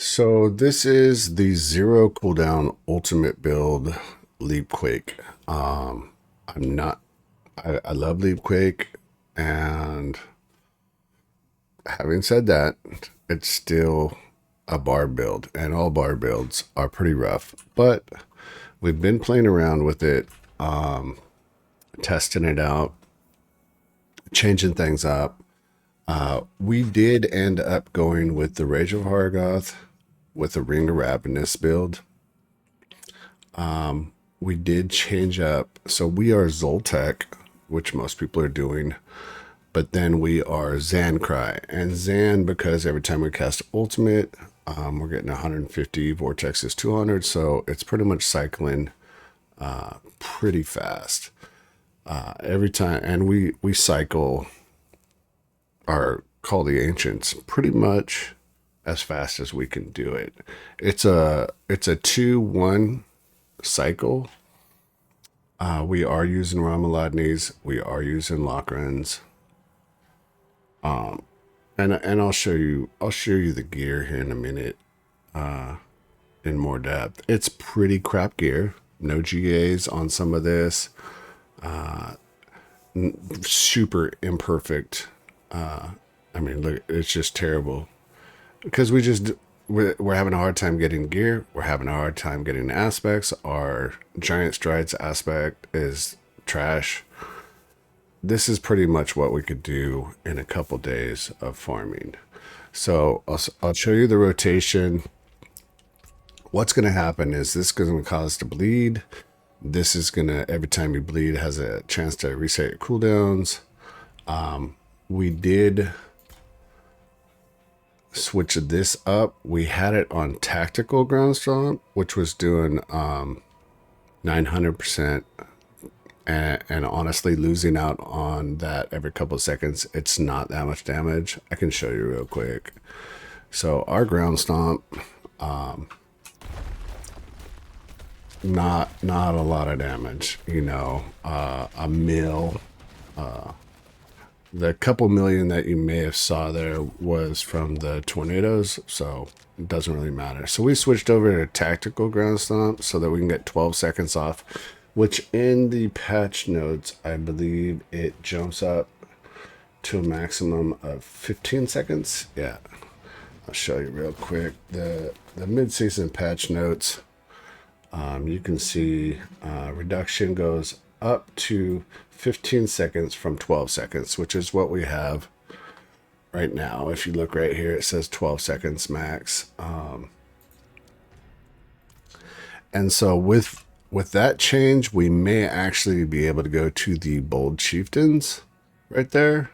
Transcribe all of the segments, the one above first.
So this is the zero cooldown ultimate build Leapquake. I'm not. I love Leapquake, and having said that, it's still a bar build, and all bar builds are pretty rough. But we've been playing around with it, testing it out, changing things up. We did end up going with the Rage of Hargoth with the Ring of Ravenous build. We did change up. So we are Zoltek, which most people are doing. But then we are Zancry. And Zan, because every time we cast Ultimate, we're getting 150, Vortex is 200. So it's pretty much cycling pretty fast. Every time. And we cycle our Call the Ancients pretty much as fast as we can do it. It's a 2-1 cycle. We are using Ramaladnis. We are using Lockrens. And I'll show you the gear here in a minute, in more depth. It's pretty crap gear. No GAs on some of this. Super imperfect. I mean, look, it's just terrible because we're having a hard time getting gear. We're having a hard time getting aspects. Our Giant Strides aspect is trash. This is pretty much what we could do in a couple days of farming. So I'll show you the rotation. What's going to happen is this is going to cause us to bleed. This is going to, every time you bleed, has a chance to reset your cooldowns. We did switch this up. We had it on Tactical Ground Stomp, which was doing 900%. And honestly, losing out on that every couple of seconds, it's not that much damage. I can show you real quick. So our Ground Stomp, not a lot of damage, you know, a mil. The couple million that you may have saw there was from the tornadoes, so it doesn't really matter. So we switched over to Tactical Ground Stomp so that we can get 12 seconds off, which in the patch notes, I believe it jumps up to a maximum of 15 seconds. Yeah, I'll show you real quick. The mid-season patch notes, you can see reduction goes up to 15 seconds from 12 seconds, which is what we have right now. If you look right here, it says 12 seconds max. And so with that change, we may actually be able to go to the Bold Chieftains right there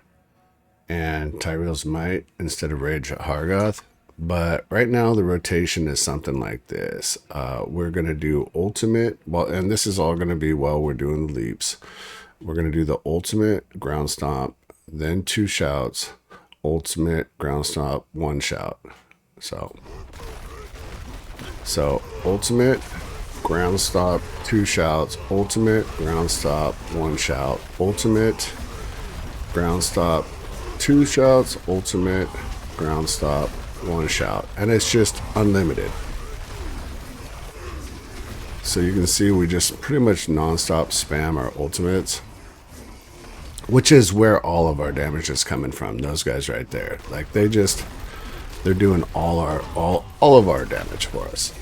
and Tyrael's Might instead of Rage at Hargoth. But right now the rotation is something like this. We're going to do Ultimate. Well, and this is all going to be while we're doing the leaps. We're going to do the Ultimate Ground Stomp, then 2 shouts, Ultimate Ground Stomp, 1 shout. So Ultimate Ground Stomp, 2 shouts, Ultimate Ground Stomp, 1 shout, Ultimate Ground Stomp, 2 shouts, Ultimate Ground Stomp, 1 shout. And it's just unlimited. So you can see we just pretty much non-stop spam our ultimates, which is where all of our damage is coming from. Those guys right there, like they're doing all of our damage for us.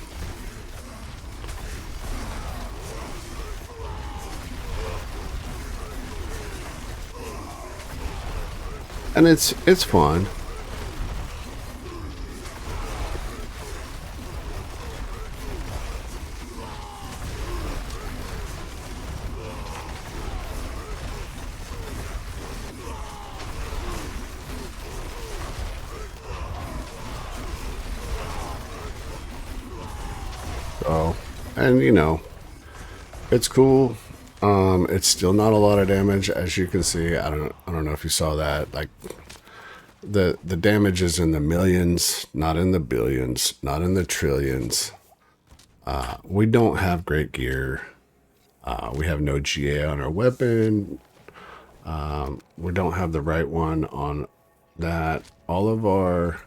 And it's fun. So, and you know, it's cool. It's still not a lot of damage, as you can see. I don't know if you saw that. Like the damage is in the millions, not in the billions, not in the trillions. We don't have great gear. We have no GA on our weapon. We don't have the right one on that. All of our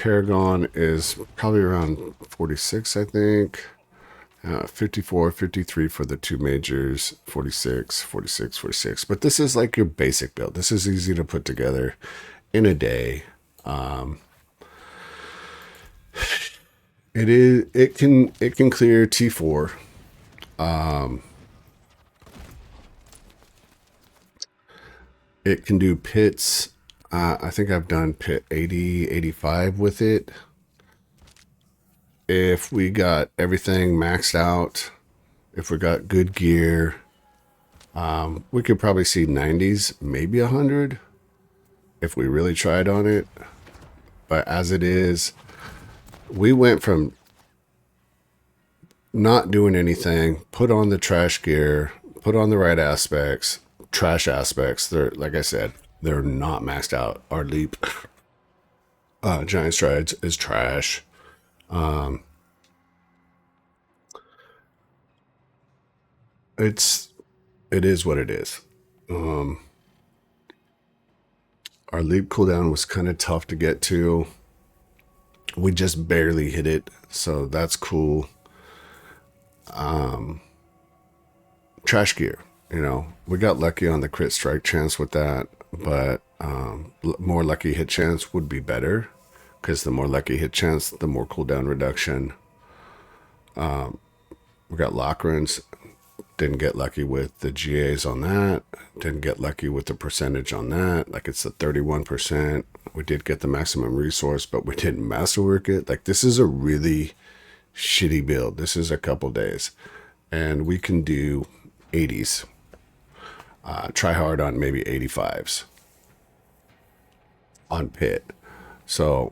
Paragon is probably around 46, I think. 54, 53 for the two majors, 46, 46, 46. But this is like your basic build. This is easy to put together in a day. It can clear T4. It can do pits. I think I've done pit 80, 85 with it. If we got everything maxed out, if we got good gear, we could probably see 90s, maybe 100 if we really tried on it. But as it is, we went from not doing anything, put on the trash gear, put on the right aspects, trash aspects. They're, like I said, they're not maxed out. Our leap giant strides is trash. It is what it is. Our leap cooldown was kind of tough to get to. We just barely hit it, so that's cool. Trash gear, you know, we got lucky on the crit strike chance with that, but more lucky hit chance would be better, because the more lucky hit chance, the more cooldown reduction. We got lock runs. Didn't get lucky with the GAs on that. Didn't get lucky with the percentage on that. Like, it's the 31%. We did get the maximum resource, but we didn't masterwork it. Like, this is a really shitty build. This is a couple days. And we can do 80s. Try hard on maybe 85s. On pit. So,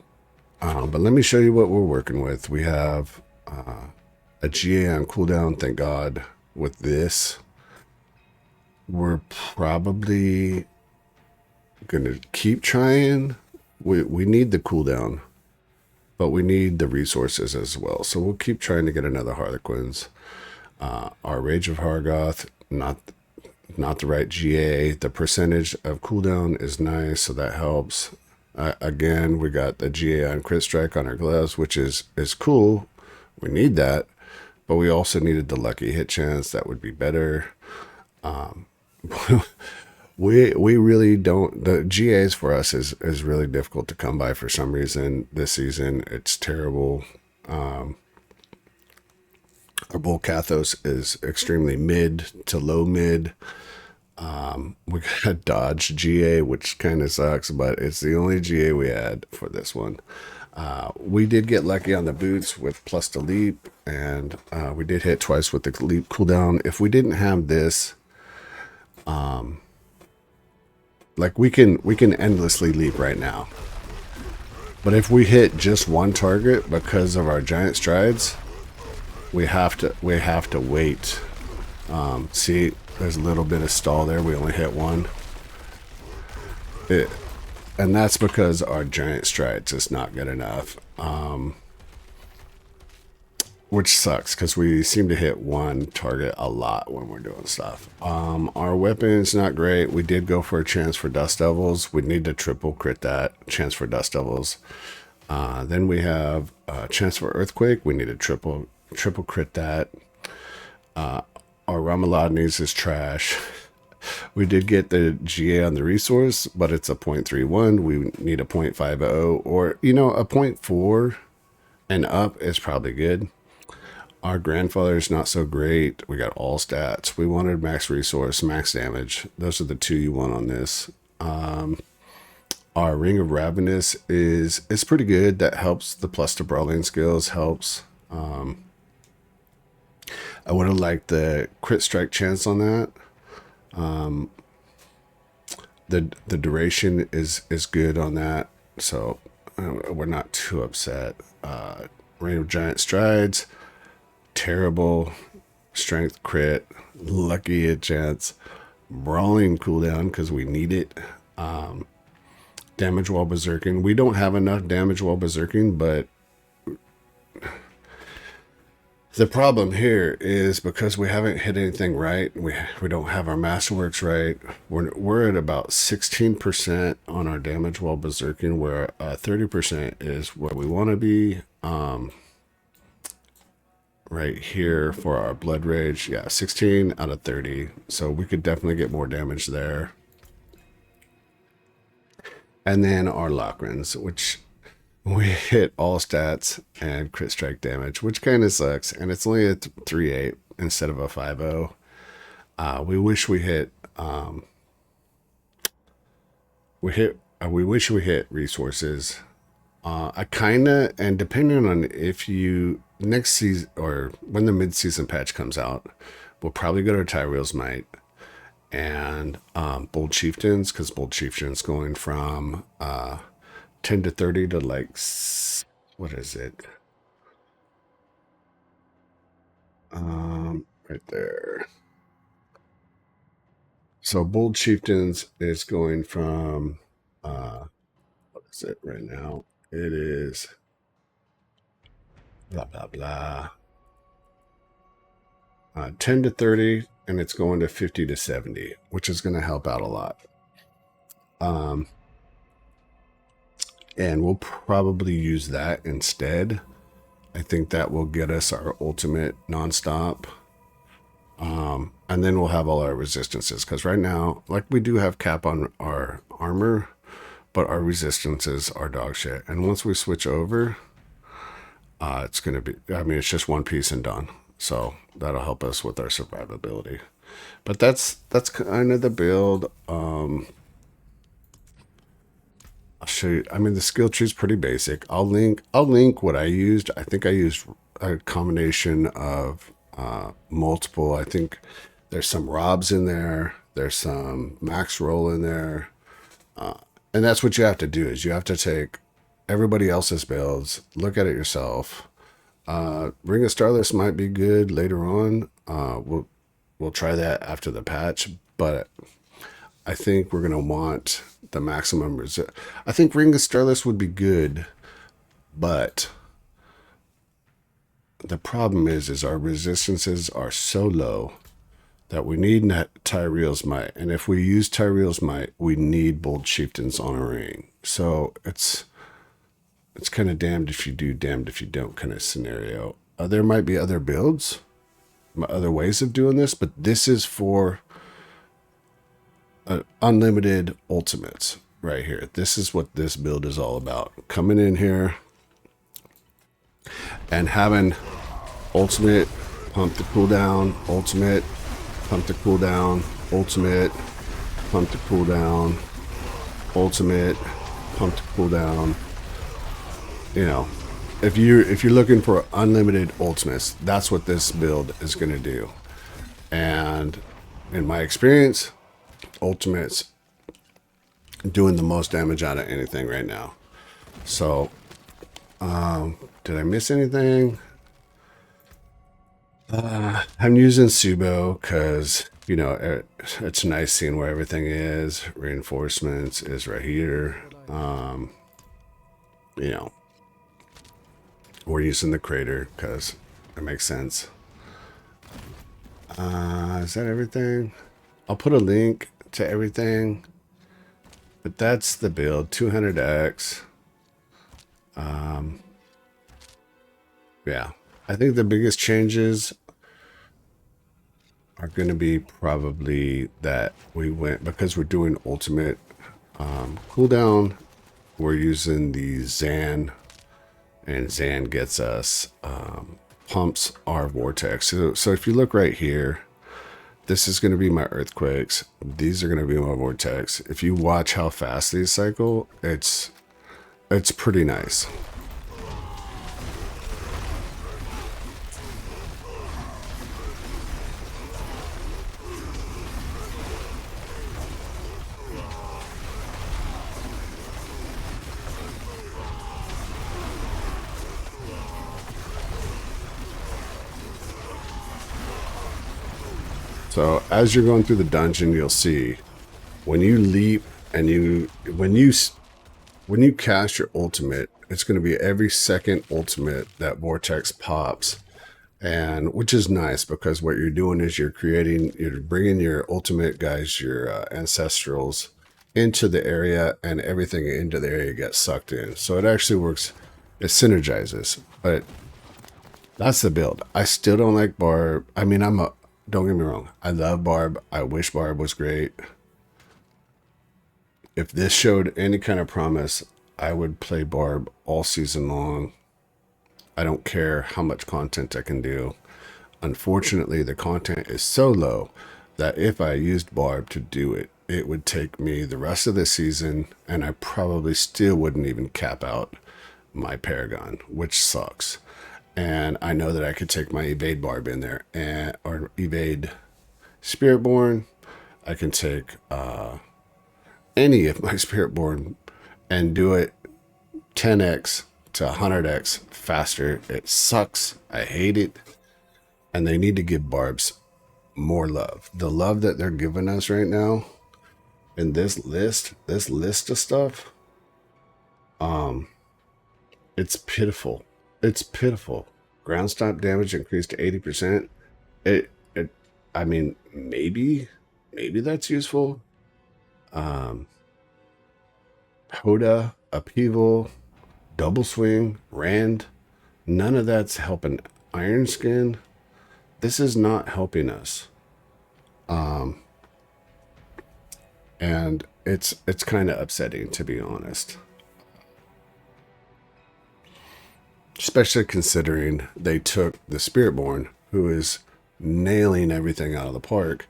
but let me show you what we're working with. We have a GA on cooldown, thank God. With this, we're probably gonna keep trying. We need the cooldown, but we need the resources as well. So we'll keep trying to get another Harlequins. Our Rage of Hargoth, not the right GA. The percentage of cooldown is nice, so that helps. Again, we got the GA on crit strike on our gloves, which is cool. We need that. But we also needed the lucky hit chance. That would be better. We really don't. The GAs for us is really difficult to come by for some reason this season. It's terrible. Our Bull Kathos is extremely mid to low mid. We got Dodge GA, which kind of sucks, but it's the only GA we had for this one. We did get lucky on the boots with plus the leap, and we did hit twice with the leap cooldown. If we didn't have this, like we can endlessly leap right now. But if we hit just one target because of our giant strides, we have to wait. See, there's a little bit of stall there. We only hit one. And that's because our giant strides is not good enough. Which sucks, because we seem to hit one target a lot when we're doing stuff. Our weapon's not great. We did go for a chance for Dust Devils. We need to triple crit that chance for Dust Devils. Then we have a chance for Earthquake. We need to triple crit that. Our Ramaladnis is trash. We did get the GA on the resource, but it's a 0.31. We need a 0.50, or, you know, a 0.4 and up is probably good. Our Grandfather's not so great. We got all stats. We wanted max resource, max damage. Those are the two you want on this. Our Ring of Ravenous is pretty good. That helps. The plus to brawling skills helps. I would have liked the crit strike chance on that. The duration is good on that, so we're not too upset. Reign of Giant Strides, terrible. Strength crit, lucky hit chance, brawling cooldown because we need it. Damage while berserking. We don't have enough damage while berserking, but The problem here is because we haven't hit anything right, we don't have our masterworks right. We're at about 16% on our damage while berserking, where 30% is where we want to be. Right here for our blood rage, yeah, 16 out of 30. So we could definitely get more damage there. And then our Lockrins, which we hit all stats and crit strike damage, which kind of sucks. And it's only a 3-8 instead of a 5-0. We wish we hit. We wish we hit resources. I kinda, and depending on if you next season or when the mid-season patch comes out, we'll probably go to Tyrael's Might and Bold Chieftains, because Bold Chieftains going from 10 to 30 to like, what is it? Right there. So Bold Chieftains is going from, what is it right now? It is blah, blah, blah. 10 to 30, and it's going to 50 to 70, which is going to help out a lot. And we'll probably use that instead. I think that will get us our ultimate nonstop. And then we'll have all our resistances, because right now, like, we do have cap on our armor, but our resistances are dog shit. And once we switch over, it's going to be, I mean, it's just one piece and done. So that'll help us with our survivability. But that's kind of the build. I'll show you. I mean, the skill tree is pretty basic. I'll link what I used. I think I used a combination of multiple. I think there's some Robs in there. There's some Max Roll in there. And that's what you have to do, is you have to take everybody else's builds, look at it yourself. Ring of Starless might be good later on. We'll try that after the patch, but I think we're gonna want the maximum I think Ring of Starless would be good, but the problem is our resistances are so low that we need Tyrael's Might, and if we use Tyrael's Might, we need Bold Chieftains on a ring. So it's kind of damned if you do, damned if you don't kind of scenario. There might be other builds, other ways of doing this, but this is for unlimited ultimates right here. This is what this build is all about. Coming in here and having ultimate, pump the cooldown, ultimate, pump the cooldown, ultimate, pump the cooldown, ultimate, pump the cooldown. You know, if you're looking for unlimited ultimates, that's what this build is going to do. And in my experience, ultimates doing the most damage out of anything right now. So, did I miss anything? I'm using Subo because, you know, it's nice seeing where everything is. Reinforcements is right here. You know, we're using the crater because it makes sense. Is that everything? I'll put a link to everything, but that's the build. 200x. Yeah, I think the biggest changes are going to be probably that we went, because we're doing ultimate cooldown, we're using the Zan, and Zan gets us pumps our vortex. So if you look right here, this is going to be my earthquakes. These are going to be my vortex. If you watch how fast these cycle, it's pretty nice. So as you're going through the dungeon, you'll see when you leap and when you cast your ultimate, it's going to be every second ultimate that vortex pops. and which is nice because what you're doing is you're bringing your ultimate guys, your ancestrals into the area, and everything into the area gets sucked in. So it actually works. It synergizes. But that's the build. I still don't like Barb. I mean, don't get me wrong. I love Barb. I wish Barb was great. If this showed any kind of promise, I would play Barb all season long. I don't care how much content I can do. Unfortunately, the content is so low that if I used Barb to do it, it would take me the rest of the season, and I probably still wouldn't even cap out my Paragon, which sucks. And I know that I could take my Evade Barb in there, or Evade Spiritborn. I can take any of my Spiritborn and do it 10x to 100x faster. It sucks. I hate it. And they need to give Barbs more love. The love that they're giving us right now in this list of stuff, it's pitiful. It's pitiful. Ground stomp damage increased to 80%. I mean, maybe that's useful. Hoda, Upheaval, Double Swing, Rand, none of that's helping Iron Skin. This is not helping us. And it's kind of upsetting, to be honest. Especially considering they took the Spiritborn, who is nailing everything out of the park,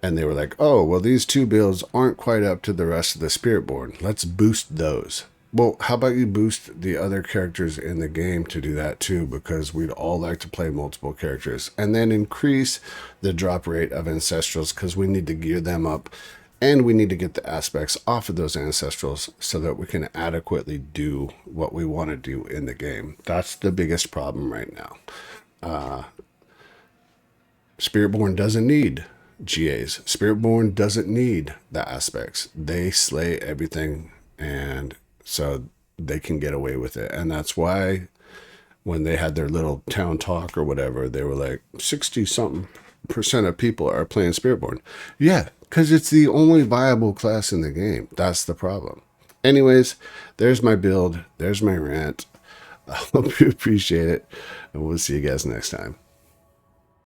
and they were like, oh, well, these two builds aren't quite up to the rest of the Spiritborn. Let's boost those. Well, how about you boost the other characters in the game to do that too, because we'd all like to play multiple characters. And then increase the drop rate of Ancestrals, because we need to gear them up, and we need to get the aspects off of those Ancestrals so that we can adequately do what we want to do in the game. That's the biggest problem right now. Spiritborn doesn't need GAs. Spiritborn doesn't need the aspects. They slay everything, and so they can get away with it. And that's why when they had their little town talk or whatever, they were like 60-something% of people are playing Spiritborn. Yeah, because it's the only viable class in the game. That's the problem. Anyways, there's my build. There's my rant. I hope you appreciate it, and we'll see you guys next time.